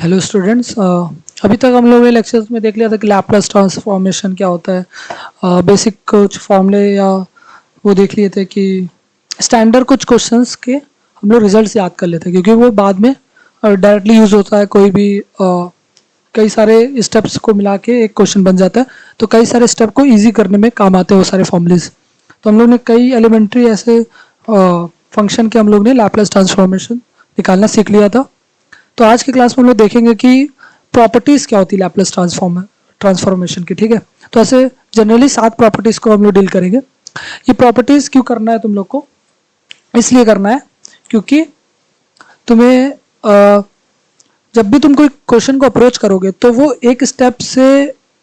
Hello students, अभी तक हम लोग ने लेक्चर्स में देख लिया था कि लैपलेस ट्रांसफॉर्मेशन क्या होता है। बेसिक कुछ फॉर्मूले या वो देख लिए थे कि स्टैंडर्ड कुछ क्वेश्चंस के हम लोग रिजल्ट्स याद कर लेते हैं, क्योंकि वो बाद में डायरेक्टली यूज़ होता है। कोई भी कई सारे स्टेप्स को मिला के एक क्वेश्चन बन जाता है, तो कई सारे स्टेप को ईजी करने में काम आते हैं वो सारे फॉर्मूलेज। तो हम लोग ने कई एलिमेंट्री ऐसे फंक्शन के हम लोग ने लैपलेस ट्रांसफॉर्मेशन निकालना सीख लिया था। तो आज की क्लास में हम लोग देखेंगे कि प्रॉपर्टीज़ क्या होती है लैपलेस ट्रांसफॉर्मेशन की। ठीक है, तो ऐसे जनरली 7 प्रॉपर्टीज़ को हम लोग डील करेंगे। ये प्रॉपर्टीज़ क्यों करना है तुम लोग को? इसलिए करना है क्योंकि तुम्हें जब भी तुम कोई क्वेश्चन को अप्रोच करोगे तो वो एक स्टेप से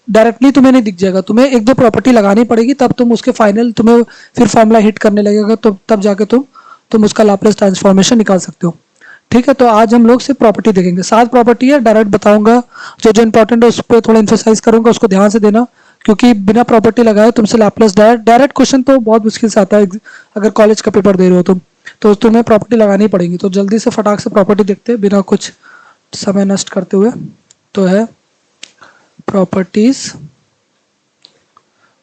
डायरेक्टली तुम्हें नहीं दिख जाएगा। तुम्हें एक दो प्रॉपर्टी लगानी पड़ेगी, तब तुम उसके फाइनल तुम्हें फिर फॉर्मूला हिट करने लगेगा, तो तब जाके तुम उसका लैपलेस ट्रांसफॉर्मेशन निकाल सकते हो। ठीक है, तो आज हम लोग सिर्फ प्रॉपर्टी देखेंगे। 7 प्रॉपर्टी है, डायरेक्ट बताऊंगा। जो जो इंपॉर्टेंट है उस पर थोड़ा इन्फोसाइज करूंगा, उसको ध्यान से देना, क्योंकि बिना प्रॉपर्टी लगाए तुमसे लैपलेस डायरेक्ट क्वेश्चन तो बहुत मुश्किल से आता है अगर कॉलेज का पेपर दे रहे हो तुम, तो तुम्हें प्रॉपर्टी लगानी पड़ेगी। तो जल्दी से फटाक से प्रॉपर्टी देखते हैं बिना कुछ समय नष्ट करते हुए। तो है प्रॉपर्टीज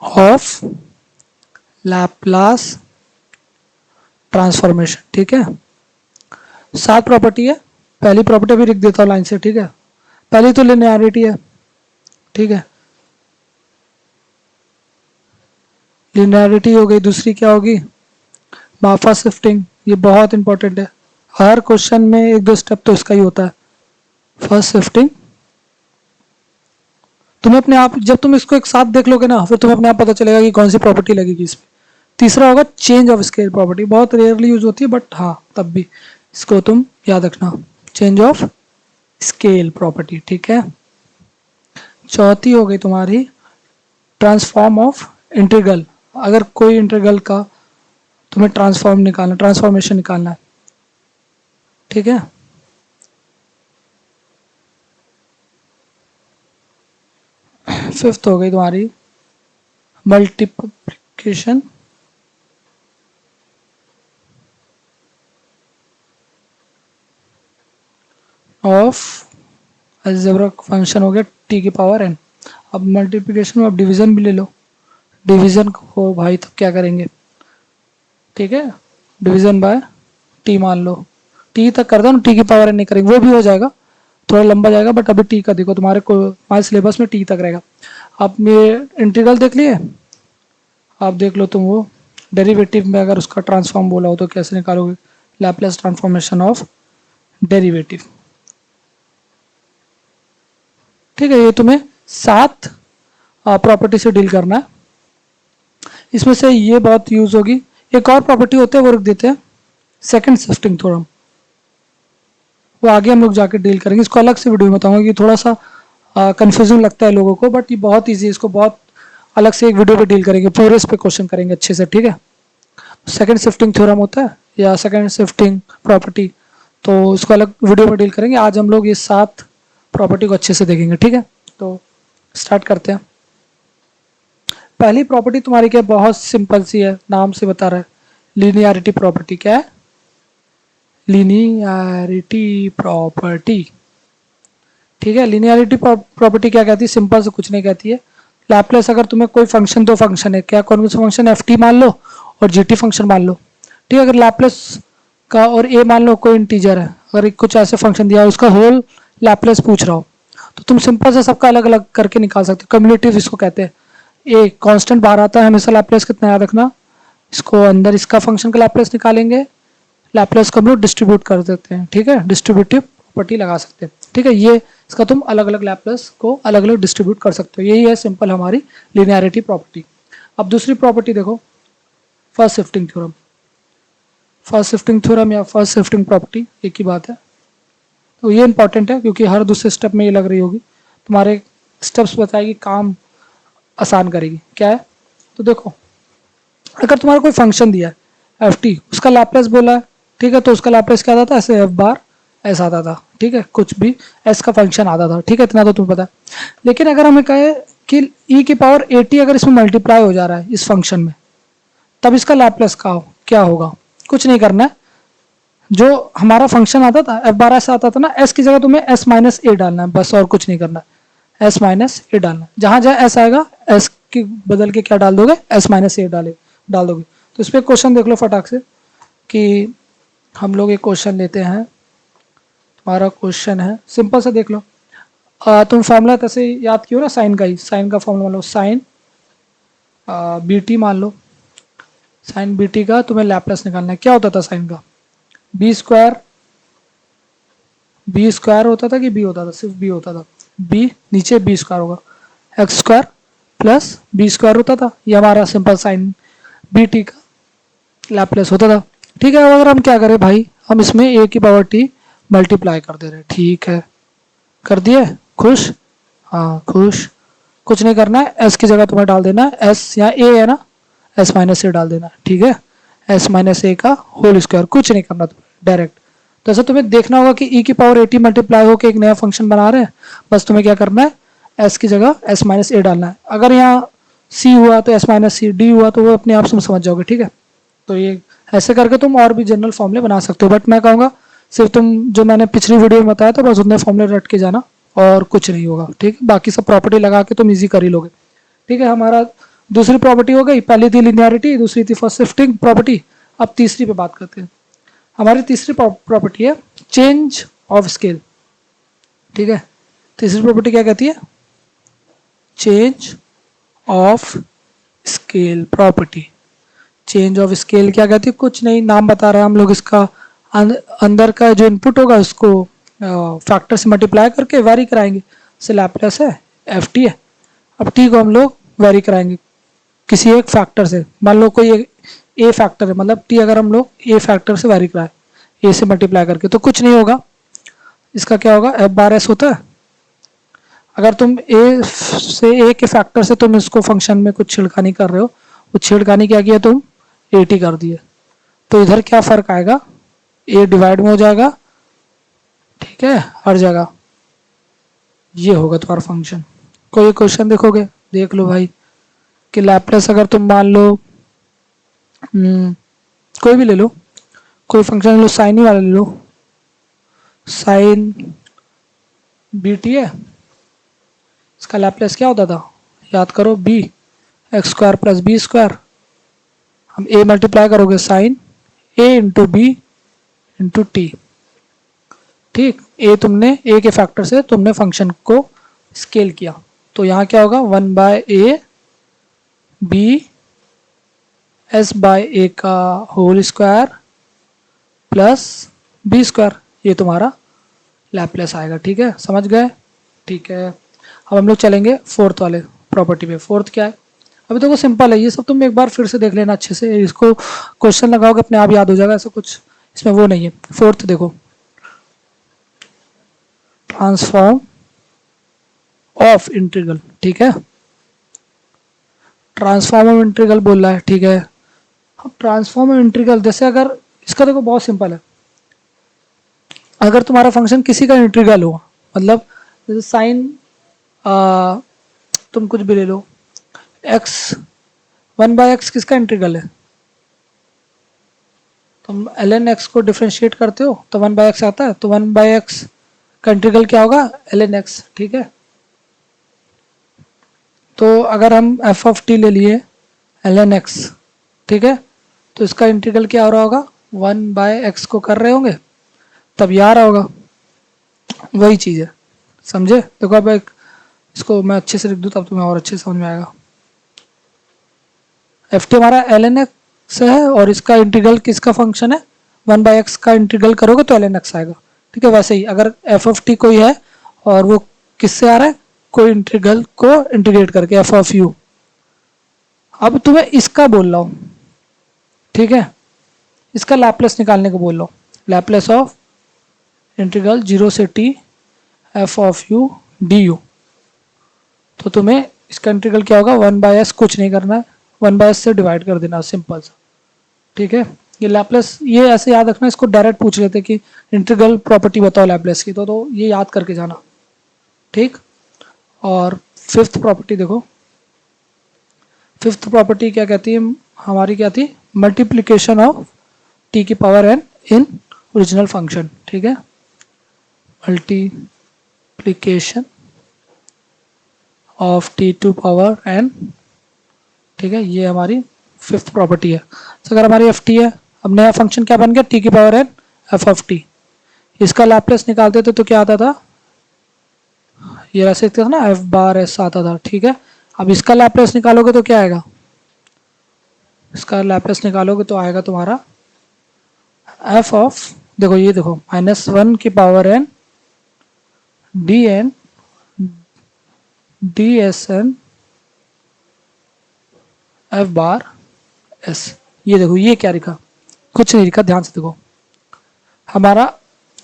ऑफ लैपलास ट्रांसफॉर्मेशन। ठीक है, 7 प्रॉपर्टी है। पहली प्रॉपर्टी भी लिख देता हूँ लाइन से। ठीक है, पहली तो लिनियरिटी है। ठीक है, लिनियरिटी हो गई। दूसरी क्या होगी? माफा शिफ्टिंग। ये बहुत इंपॉर्टेंट है, हर क्वेश्चन में एक दो स्टेप तो इसका ही होता है। फर्स्ट शिफ्टिंग, तुम्हें अपने आप जब तुम इसको एक साथ देख लोगे ना, फिर तुम्हें अपने आप पता चलेगा कि कौन सी प्रॉपर्टी लगेगी इसमें। तीसरा होगा चेंज ऑफ स्केल प्रॉपर्टी। बहुत रेयरली यूज होती है, बट हाँ तब भी इसको तुम याद रखना, चेंज ऑफ स्केल प्रॉपर्टी। ठीक है, चौथी हो गई तुम्हारी ट्रांसफॉर्म ऑफ इंटीग्रल। अगर कोई इंटीग्रल का तुम्हें ट्रांसफॉर्मेशन निकालना है। ठीक है, फिफ्थ हो गई तुम्हारी मल्टीप्लिकेशन ऑफ अलजेब्रिक फंक्शन हो गया टी की पावर एन। अब मल्टीप्लिकेशन में अब डिवीजन भी ले लो। डिवीजन को भाई तो क्या करेंगे? ठीक है, डिवीजन बाय टी मान लो। टी तक कर दो ना, टी की पावर एन नहीं करेंगे, वो भी हो जाएगा, थोड़ा लंबा जाएगा, बट अभी टी का देखो, तुम्हारे सिलेबस में टी तक रहेगा। आप मेरे इंटीग्रल देख लिए, आप देख लो तुम वो डेरिवेटिव में अगर उसका ट्रांसफॉर्म बोला हो तो कैसे निकालोगे? Laplace transformation of derivative. ठीक है, ये तुम्हें 7 प्रॉपर्टी से डील करना है। इसमें से ये बहुत यूज होगी। एक और प्रॉपर्टी होते हैं, वो रख देते हैं सेकंड शिफ्टिंग थ्योरम। वो आगे हम लोग जाके डील करेंगे, इसको अलग से वीडियो में बताऊंगा कि थोड़ा सा कंफ्यूजन लगता है लोगों को, बट ये बहुत ईजी है। इसको बहुत अलग से एक वीडियो पे डील करेंगे, पूरे इस पे क्वेश्चन करेंगे अच्छे से। ठीक है, सेकंड शिफ्टिंग थ्योरम होता है या सेकंड शिफ्टिंग प्रॉपर्टी, तो इसको अलग वीडियो में डील करेंगे। आज हम लोग ये 7 प्रॉपर्टी को अच्छे से देखेंगे। ठीक है, तो स्टार्ट करते हैं। पहली प्रॉपर्टी तुम्हारी क्या, बहुत सिंपल सी है, नाम से बता रहा है, लीनियरिटी प्रॉपर्टी। क्या है? Linearity property. ठीक है, लीनियरिटी प्रॉपर्टी क्या कहती है? सिंपल से कुछ नहीं कहती है। लैपलेस, अगर तुम्हें कोई फंक्शन, दो फंक्शन है, क्या कौन सा फंक्शन? एफ टी मान लो और जी टी फंक्शन मान लो। ठीक है, अगर लैपलेस का और ए मान लो कोई इंटीजर है, अगर कुछ ऐसे फंक्शन दिया है उसका होल लैपलेस पूछ रहा हो, तो तुम सिंपल से सबका अलग अलग करके निकाल सकते हो। कम्युलेटिव इसको कहते हैं। ए कांस्टेंट बाहर आता है हमेशा, लैपलेस कितना याद रखना, इसको अंदर इसका फंक्शन का लैपलेस निकालेंगे, लैपलेस को हम लोग डिस्ट्रीब्यूट कर देते हैं। ठीक है, डिस्ट्रीब्यूटिव प्रॉपर्टी लगा सकते हैं। ठीक है, ये इसका तुम अलग अलग लैपलेस को अलग अलग डिस्ट्रीब्यूट कर सकते हो। यही है सिंपल हमारी लिनियरिटी प्रॉपर्टी। अब दूसरी प्रॉपर्टी देखो, first shifting theorem. First shifting theorem या फर्स्ट शिफ्टिंग प्रॉपर्टी एक ही बात है। तो ये इंपॉर्टेंट है क्योंकि हर दूसरे स्टेप में ये लग रही होगी, तुम्हारे स्टेप्स बताएगी, काम आसान करेगी। क्या है? तो देखो, अगर तुम्हारा कोई फंक्शन दिया है एफ टी, उसका लैपलेस बोला है, ठीक है, तो उसका लैपलेस क्या आता था? ऐसे एफ बार ऐसा आता था। ठीक है, कुछ भी एस का फंक्शन आता था। ठीक है, इतना तो तुम्हें पता है। लेकिन अगर हमें कहे कि ई की पावर 80 अगर इसमें मल्टीप्लाई हो जा रहा है इस फंक्शन में, तब इसका लैपलेस क्या होगा? कुछ नहीं करना है, जो हमारा फंक्शन आता था F12 से आता था ना, s की जगह तुम्हें s माइनस ए डालना है बस, और कुछ नहीं करना है। s माइनस ए डालना है, जहाँ जहाँ s आएगा s की बदल के क्या डाल दोगे, s माइनस ए डाल दोगे। तो इस पर क्वेश्चन देख लो फटाक से, कि हम लोग एक क्वेश्चन लेते हैं। तुम्हारा क्वेश्चन है सिंपल सा, देख लो। तुम फॉर्मूला तैसे याद कियो ना, साइन का ही, साइन का फॉर्मूला लो, साइन बी टी मान लो। साइन बी टी का तुम्हें लैप्लास निकालना है। क्या होता था साइन का, बी स्क्वायर होता था कि बी होता था, सिर्फ बी होता था। बी नीचे बी स्क्वायर होगा, X square plus B square होता था। ये हमारा सिंपल साइन बी टी का लैप्लास होता था। ठीक है, अब अगर हम क्या करें भाई, हम इसमें ए की पावर टी मल्टीप्लाई कर दे रहे हैं। ठीक है, कर दिए, खुश? हाँ खुश। कुछ नहीं करना है, एस की जगह तुम्हें डाल देना है एस, यहाँ ए है ना, एस माइनस ए डाल देना है। ठीक है, एस माइनस ए का होल स्क्वायर, कुछ नहीं करना तुम्हें, डायरेक्ट। तो ऐसा तुम्हें देखना होगा कि ई की पावर एटी मल्टीप्लाई होकर एक नया फंक्शन बना रहे हैं। बस तुम्हें क्या करना है, एस की जगह एस माइनस ए डालना है। अगर यहाँ सी हुआ तो एस माइनस सी, डी हुआ तो वो अपने आप तुम समझ जाओगे। ठीक है, तो ये ऐसे करके तुम और भी जनरल फॉर्मूले बना सकते हो, बट मैं कहूँगा सिर्फ तुम जो मैंने पिछली वीडियो में बताया था बस उतने फॉर्मूले रट के जाना, और कुछ नहीं होगा। ठीक है, बाकी सब प्रॉपर्टी लगा के तुम इजी कर ही लोगे। ठीक है, हमारा दूसरी प्रॉपर्टी हो गई, पहली थी लिनियरिटी, दूसरी थी फर्स्ट शिफ्टिंग प्रॉपर्टी। अब तीसरी पे बात करते हैं। हमारी तीसरी प्रॉपर्टी है चेंज ऑफ स्केल। ठीक है, तीसरी प्रॉपर्टी क्या कहती है, change of scale property. Change of scale क्या कहती है, कुछ नहीं, नाम बता रहा है हम लोग इसका। अंदर का जो इनपुट होगा उसको फैक्टर से मल्टीप्लाई करके वेरी कराएंगे। से लैप्लास है एफ टी है। अब टी को हम लोग वेरी कराएंगे किसी एक फैक्टर से। मान लो कोई ए फैक्टर है, मतलब टी अगर हम लोग ए फैक्टर से वेरी कराए, ए से मल्टीप्लाई करके, तो कुछ नहीं होगा। इसका क्या होगा, एफ बार एस होता है। अगर तुम ए से ए के फैक्टर से तुम इसको फंक्शन में कुछ छिड़खानी कर रहे हो, वो छिड़खानी क्या किया तुम, ए टी कर दिए, तो इधर क्या फर्क आएगा, ए डिवाइड में हो जाएगा। ठीक है, हर जगह ये होगा तुम्हारा फंक्शन। कोई क्वेश्चन देखोगे, देख लो भाई, कि लैप्लास अगर तुम मान लो कोई भी ले लो, कोई फंक्शन ले लो, साइन ही वाला ले लो, साइन बी टी है। इसका लैप्लास क्या होता था, याद करो, B X square plus B square. हम ए मल्टीप्लाई करोगे sine A into B into T. ठीक, ए तुमने ए के फैक्टर से तुमने फंक्शन को स्केल किया, तो यहाँ क्या होगा, one by A B S by A का whole square plus B square, ये तुम्हारा लैप्लास आएगा। ठीक है, समझ गए? ठीक है, अब हम लोग चलेंगे फोर्थ वाले प्रॉपर्टी पे। फोर्थ क्या है, अभी देखो सिंपल है, ये सब तुम एक बार फिर से देख लेना अच्छे से, इसको क्वेश्चन लगाओगे अपने आप याद हो जाएगा, ऐसा कुछ इसमें वो नहीं है। फोर्थ देखो, ट्रांसफॉर्म ऑफ इंटीग्रल। ठीक है, ट्रांसफॉर्म ऑफ इंटीग्रल बोल रहा है। ठीक है, अब ट्रांसफॉर्म ऑफ इंटीग्रल, जैसे अगर इसका देखो बहुत सिंपल है, अगर तुम्हारा फंक्शन किसी का इंटीग्रल हुआ, मतलब जैसे साइन तुम कुछ भी ले लो, एक्स, वन बाय एक्स किसका इंटीग्रल है, तुम एल एन एक्स को डिफ्रेंशिएट करते हो तो वन बाय एक्स आता है, तो वन बाय एक्स का इंटीग्रल क्या होगा, एल एन एक्स। ठीक है, तो अगर हम एफ ऑफ टी ले लिए एल एन एक्स, ठीक है, तो इसका इंटीग्रल क्या हो रहा होगा, वन बाय एक्स को कर रहे होंगे तब ये आ रहा होगा, वही चीज़ है। समझे? देखो अब एक इसको मैं अच्छे से लिख दूँ तब तुम्हें और अच्छे से समझ में आएगा। एफ टी हमारा एल एन एक्स है और इसका इंटीग्रल किसका फंक्शन है, वन बाय एक्स का इंटीग्रल करोगे तो एल एन एक्स आएगा। ठीक है, वैसे ही अगर एफ ऑफ टी कोई है और वो किससे आ रहा है, कोई इंटीग्रल को इंटीग्रेट करके, एफ ऑफ यू। अब तुम्हें इसका बोल रहा हूँ, ठीक है, इसका लैप्लास निकालने को बोल रहा हूँ, लैप्लास ऑफ इंटीग्रल जीरो से T F of U D you. तो तुम्हें इसका इंटीग्रल क्या होगा, वन बाय एस, कुछ नहीं करना है, वन बाय एस से डिवाइड कर देना, सिंपल सा। ठीक है, ये लैप्लास, ये ऐसे याद रखना, इसको डायरेक्ट पूछ लेते कि इंटीग्रल प्रॉपर्टी बताओ लैप्लास की, तो ये याद करके जाना। ठीक, और फिफ्थ प्रॉपर्टी देखो, फिफ्थ प्रॉपर्टी क्या कहती है हमारी, क्या थी, मल्टीप्लिकेशन ऑफ टी की power N in original function, ठीक है। Multiplication of T to power N, ठीक है, ये हमारी फिफ्थ प्रॉपर्टी है। तो अगर हमारी एफ टी है, अब नया फंक्शन क्या बन गया, टी की power N F of T. इसका लैप्लेस निकालते थे तो क्या आता था, ये वैसे था ना, एफ बार एस आता था, ठीक है। अब इसका लैप्लेस निकालोगे तो क्या आएगा, इसका लैप्लेस निकालोगे तो आएगा तुम्हारा एफ ऑफ, देखो ये देखो, -1 की power N D N D S N F bar S. ये देखो ये क्या लिखा, कुछ नहीं लिखा, ध्यान से देखो। हमारा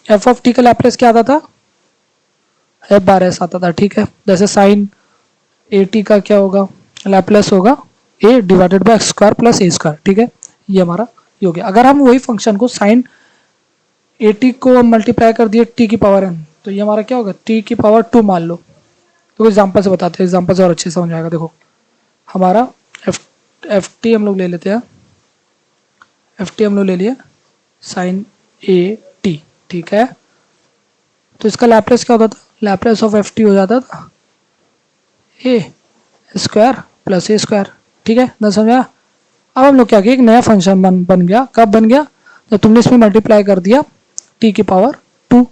एफ ऑफ टी का लैप्लेस क्या आता था, एफ बार एस आता था, ठीक है। जैसे साइन ए टी का क्या होगा, लैप्लेस होगा A divided by X square plus A square, ठीक है। ये हमारा ये हो गया। अगर हम वही फंक्शन को साइन ए टी को मल्टीप्लाई कर दिए टी की पावर एन, तो ये हमारा क्या होगा, टी की पावर 2 मान लो। तो एग्जाम्पल से बताते हैं, एग्जाम्पल से और अच्छे से समझ आएगा। देखो हमारा एफ एफ टी हम लोग ले लेते हैं, एफ टी हम लोग ले लिए साइन ए टी, ठीक है। तो इसका लैप्लेस क्या होता था, लैप्लेस ऑफ एफ टी हो जाता था ए स्क्वायर प्लस ए स्क्वायर, ठीक है ना, समझा। अब हम लोग क्या किए, एक नया फंक्शन बन गया, कब बन गया, जब तुमने इसमें मल्टीप्लाई कर दिया टी की पावर 2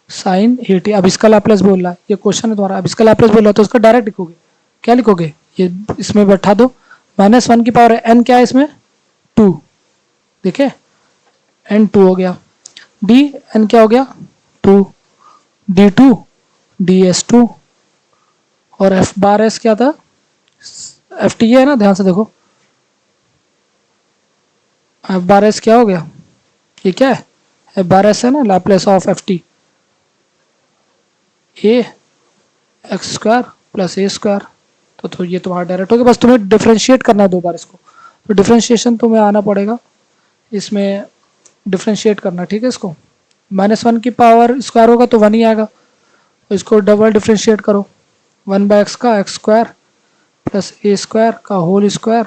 साइन ए टी। अब इसका लैप्लेस बोल रहा है, ये क्वेश्चन है तुम्हारा, अब इसका लैप्लेस बोल रहा है तो उसका डायरेक्ट लिखोगे, क्या लिखोगे, ये इसमें बैठा दो, -1 की पावर एन क्या है इसमें 2, देखिए एन 2 हो गया, डी एन क्या हो गया 2, डी 2 डी एस 2, और एफ बार एस क्या था, एफ टी है ना, ध्यान से देखो, एफ बार एस क्या हो गया, ये क्या है, एफ बार एस है ना, Laplace of F T A x square plus A square. तो ये तुम्हारा डायरेक्ट हो गया, बस तुम्हें डिफ्रेंशिएट करना है 2 बार इसको, तो डिफ्रेंशिएशन तुम्हें आना पड़ेगा, इसमें डिफ्रेंशिएट करना, ठीक है। इसको -1 की पावर स्क्वायर होगा तो 1 ही आएगा, तो इसको डबल डिफ्रेंशिएट करो, 1/x का x square plus A square का होल स्क्वायर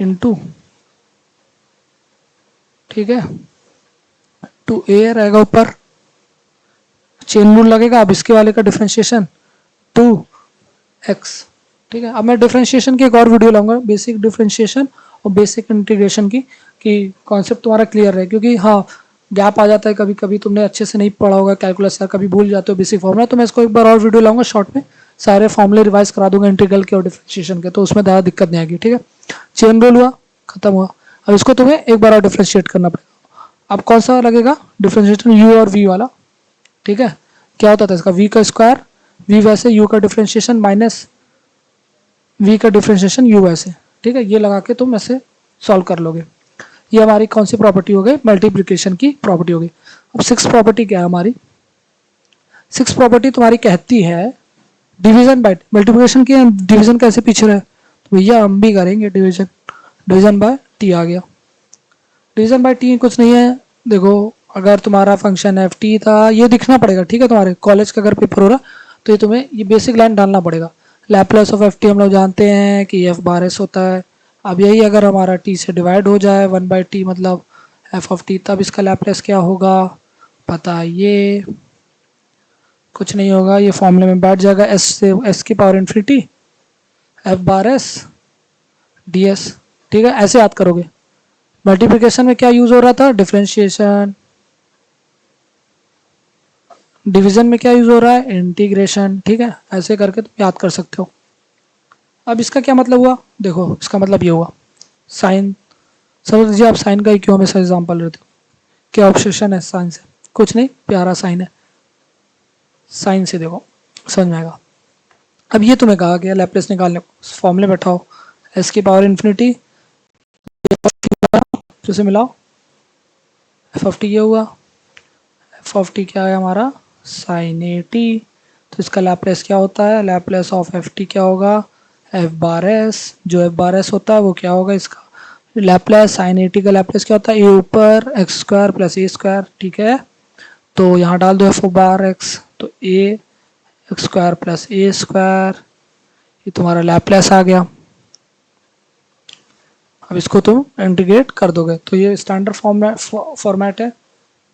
इंटू, ठीक है, 2a रहेगा ऊपर, चेन रूल लगेगा। अब इसके वाले का डिफ्रेंशिएशन 2x, ठीक है। अब मैं डिफ्रेंशिएशन की एक और वीडियो लाऊंगा, बेसिक डिफ्रेंशिएशन और बेसिक इंटीग्रेशन की, कि कॉन्सेप्ट तुम्हारा क्लियर रहे, क्योंकि हाँ गैप आ जाता है कभी कभी, तुमने अच्छे से नहीं पढ़ा होगा कैलकुलस, या कभी भूल जाते हो बेसिक फॉर्मूला, तो मैं इसको एक बार और वीडियो लाऊंगा शॉर्ट में, सारे फॉर्मूले रिवाइज करा दूंगा इंटीग्रल के और डिफ्रेंशिएशन के, तो उसमें ज़्यादा दिक्कत नहीं आएगी, ठीक है। चेन रूल हुआ, खत्म हुआ। अब इसको तुम्हें एक बार और डिफ्रेंशिएट करना पड़ेगा। अब कौन सा लगेगा डिफ्रेंशिएशन, यू और वी वाला, ठीक है। क्या होता था इसका, v का स्क्वायर, v वैसे, u का डिफ्रेंशिएशन माइनस v का डिफ्रेंशिएशन u वैसे, ठीक है। ये लगा के तुम ऐसे सॉल्व कर लोगे। ये हमारी कौन सी प्रॉपर्टी हो गई, मल्टीप्लिकेशन की प्रॉपर्टी हो गई। अब 6th प्रॉपर्टी क्या है हमारी, 6th प्रॉपर्टी तुम्हारी कहती है डिवीजन बाय, मल्टीप्लिकेशन की डिवीजन कैसे पीछे रहे, तो भैया हम भी करेंगे डिवीजन, डिवीजन बाय टी आ गया। डिवीजन बाय टी कुछ नहीं है, देखो अगर तुम्हारा फंक्शन एफ टी था, ये दिखना पड़ेगा, ठीक है। तुम्हारे कॉलेज का अगर पेपर हो रहा तो ये तुम्हें ये बेसिक लाइन डालना पड़ेगा। लैप्लेस ऑफ एफ टी हम लोग जानते हैं कि एफ बार एस होता है। अब यही अगर हमारा टी से डिवाइड हो जाए 1/t मतलब एफ ऑफ टी, तब इसका लैप्लेस क्या होगा, पता ये कुछ नहीं होगा, ये फॉर्मूले में बैठ जाएगा, एस से एस की power infinity F bar S D S, ठीक है। ऐसे याद करोगे। मल्टीप्लिकेशन में क्या यूज हो रहा था, डिफरेंशिएशन, डिवीजन में क्या यूज हो रहा है, इंटीग्रेशन, ठीक है। ऐसे करके तुम याद कर सकते हो। अब इसका क्या मतलब हुआ, देखो इसका मतलब ये हुआ, साइन, समझ लीजिए आप साइन का ही क्यों हमेशा एग्जाम्पल लेते हो, क्या ऑब्सेशन है साइन से, कुछ नहीं, प्यारा साइन है, साइन से देखो समझ में आएगा। अब ये तुम्हें कहा गया लैप्लेस निकालने को, फॉर्मूले बैठाओ, एस की पावर इन्फिनिटी, फिर से मिलाओ, एफ ऑफ टी ये हुआ, एफ ऑफ टी क्या है हमारा साइन ए टी, तो इसका लैप्लेस क्या होता है, लैप्लेस ऑफ एफ टी क्या होगा, एफ बार एस, जो एफ बार एस होता है वो क्या होगा, इसका लैप्लेस साइन ए टी का लैप्लेस क्या होता है, ए ऊपर x square plus A square, ठीक है। तो यहाँ डाल दो एफ बार एक्स, तो ए x square plus A square, ये तुम्हारा लैप्लेस आ गया। अब इसको तुम इंटीग्रेट कर दोगे, तो ये स्टैंडर्ड फॉर्मेट है,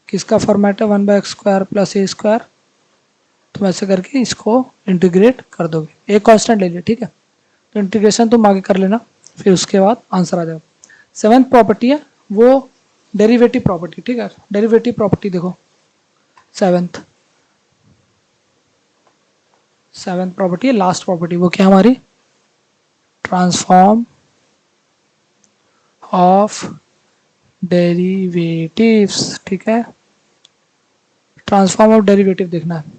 किसका फॉर्मेट है 1/x² + a²। तुम ऐसे करके इसको इंटीग्रेट कर दोगे, एक कांस्टेंट ले लिया, ठीक है। तो इंटीग्रेशन तुम आगे कर लेना, फिर उसके बाद आंसर आ जाएगा। सेवेंथ प्रॉपर्टी है वो डेरिवेटिव प्रॉपर्टी, ठीक है। डेरिवेटिव प्रॉपर्टी देखो, सेवेंथ प्रॉपर्टी है, लास्ट प्रॉपर्टी, वो क्या हमारी, ट्रांसफॉर्म ऑफ डेरिवेटिव्स, ठीक है। ट्रांसफॉर्म ऑफ डेरिवेटिव देखना है।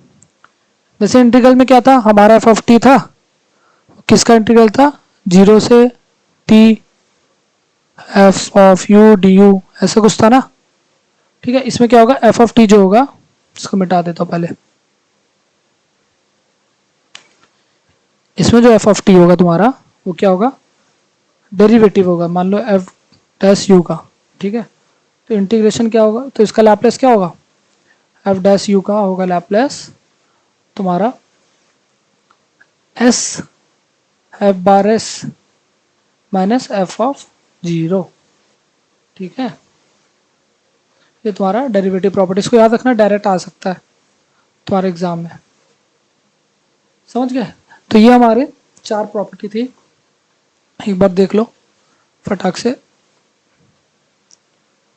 जैसे इंटीग्रल में क्या था हमारा एफ ऑफ टी था, किसका इंटीग्रल था, 0 से T F of U D you, ऐसा कुछ था ना, ठीक है। इसमें क्या होगा, एफ ऑफ टी जो होगा, इसको मिटा देता हूँ पहले। इसमें जो एफ ऑफ टी होगा तुम्हारा, वो क्या होगा, डेरिवेटिव होगा, मान लो एफ डैश यू का, ठीक है। तो इंटीग्रेशन क्या होगा, तो इसका लैप्लेस क्या होगा, एफ डैश यू का होगा लैप्लेस तुम्हारा S F bar S minus F of 0, ठीक है। ये तुम्हारा डेरिवेटिव प्रॉपर्टीज को याद रखना, डायरेक्ट आ सकता है तुम्हारे एग्जाम में, समझ गए। तो ये हमारे 4 प्रॉपर्टी थी, एक बार देख लो फटाक से।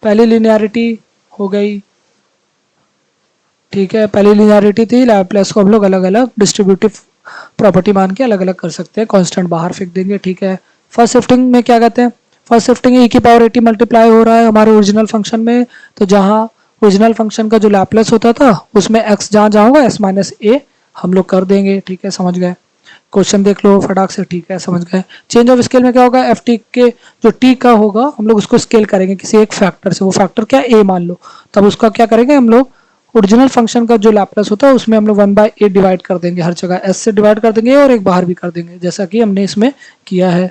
पहली लिनियरिटी हो गई, ठीक है। पहली लिनियरिटी थी, लैप्लेस को हम लोग अलग अलग डिस्ट्रीब्यूटिव प्रॉपर्टी मान के अलग अलग कर सकते हैं, कांस्टेंट बाहर फेंक देंगे, ठीक है। फर्स्ट शिफ्टिंग में क्या कहते हैं, फर्स्ट शिफ्टिंग e की पावर 80 मल्टीप्लाई हो रहा है हमारे ओरिजिनल फंक्शन में, तो जहाँ ओरिजिनल फंक्शन का जो लैप्लेस होता था उसमें x जहाँ जहाँ होगा s माइनस ए हम लोग कर देंगे, ठीक है, समझ गए। क्वेश्चन देख लो फटाक से, ठीक है, समझ गए। चेंज ऑफ स्केल में क्या होगा, एफ टी के जो टी का होगा हम लोग उसको स्केल करेंगे किसी एक फैक्टर से, वो फैक्टर क्या ए मान लो, तब उसका क्या करेंगे हम लोग, ओरिजिनल फंक्शन का जो लैप्लेस होता है उसमें हम लोग 1/a डिवाइड कर देंगे, हर जगह s से डिवाइड कर देंगे और एक बाहर भी कर देंगे, जैसा कि हमने इसमें किया है,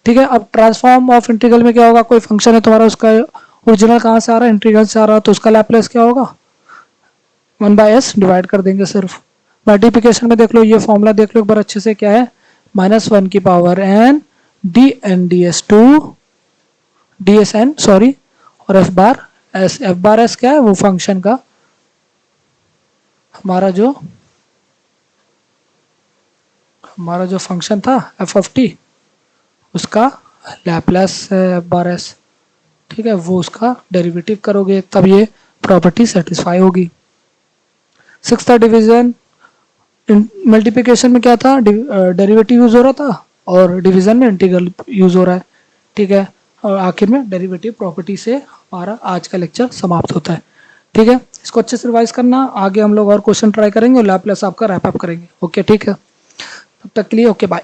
ठीक है। अब ट्रांसफॉर्म ऑफ इंटीग्रल में क्या होगा, कोई फंक्शन है तुम्हारा, उसका ओरिजिनल कहाँ से आ रहा है, इंटीग्रल से आ रहा है, तो उसका लैप्लेस क्या होगा, 1/s डिवाइड कर देंगे सिर्फ। मल्टीप्लिकेशन में देख लो, ये फॉर्मूला देख लो एक बार अच्छे से, क्या है, -1 की power n D N D S to D S N sorry, और एफ बार एस क्या है, वो फंक्शन का हमारा जो फंक्शन था एफ ऑफ टी, उसका लैप्लेस एफ बार एस, ठीक है, वो उसका डेरिवेटिव करोगे तब ये प्रॉपर्टी सेटिस्फाई होगी। सिक्स्थ डिवीजन, मल्टीप्लिकेशन में क्या था, डेरिवेटिव यूज हो रहा था और डिवीजन में इंटीग्रल यूज हो रहा है, ठीक है। और आखिर में डेरिवेटिव प्रॉपर्टी से हमारा आज का लेक्चर समाप्त होता है, ठीक है। इसको अच्छे से रिवाइज करना, आगे हम लोग और क्वेश्चन ट्राई करेंगे और लैप्लेस आपका रैप अप करेंगे, ओके, ठीक है। तब तक के लिए ओके, बाय।